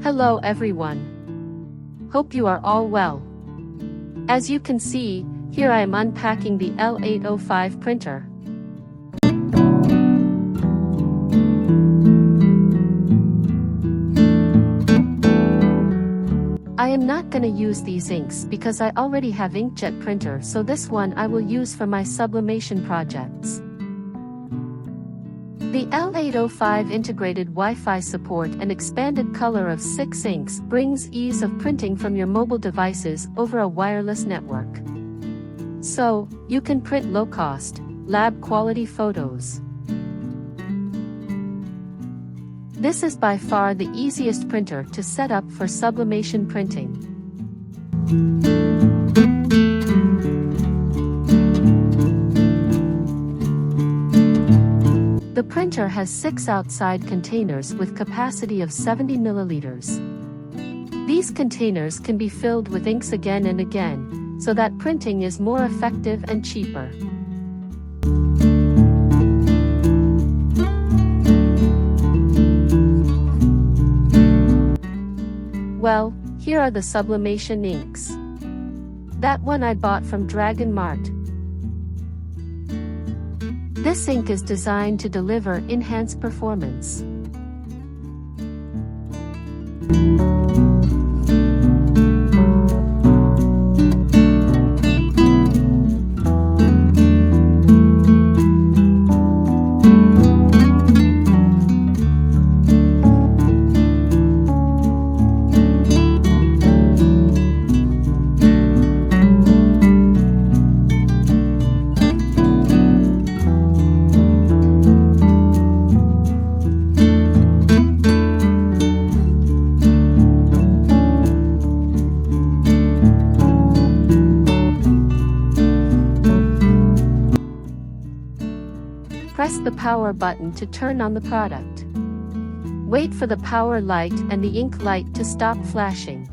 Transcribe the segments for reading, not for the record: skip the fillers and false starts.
Hello everyone. Hope you are all well. As you can see, here I am unpacking the L805 printer. I am not gonna use these inks because I already have inkjet printer, so this one I will use for my sublimation projects. The L805 integrated Wi-Fi support and expanded color of 6 inks brings ease of printing from your mobile devices over a wireless network. So, you can print low-cost, lab-quality photos. This is by far the easiest printer to set up for sublimation printing. The printer has 6 outside containers with capacity of 70 milliliters. These containers can be filled with inks again and again, so that printing is more effective and cheaper. Well, here are the sublimation inks. That one I bought from Dragon Mart. This ink is designed to deliver enhanced performance. Press the power button to turn on the product. Wait for the power light and the ink light to stop flashing.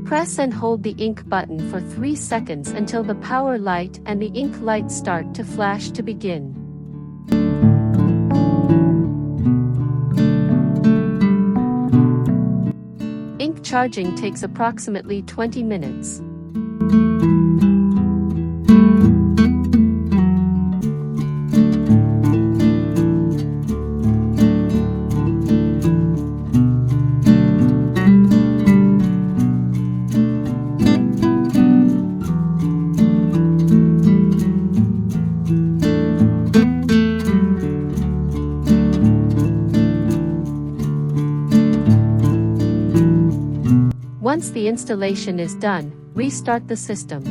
Press and hold the ink button for 3 seconds until the power light and the ink light start to flash to begin. Ink charging takes approximately 20 minutes. Once the installation is done, restart the system.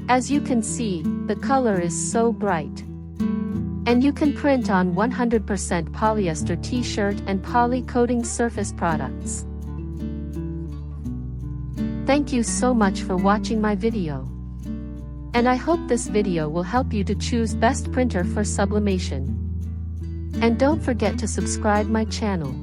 As you can see, the color is so bright. And you can print on 100% polyester t-shirt and poly coating surface products. Thank you so much for watching my video. And I hope this video will help you to choose best printer for sublimation. And don't forget to subscribe my channel.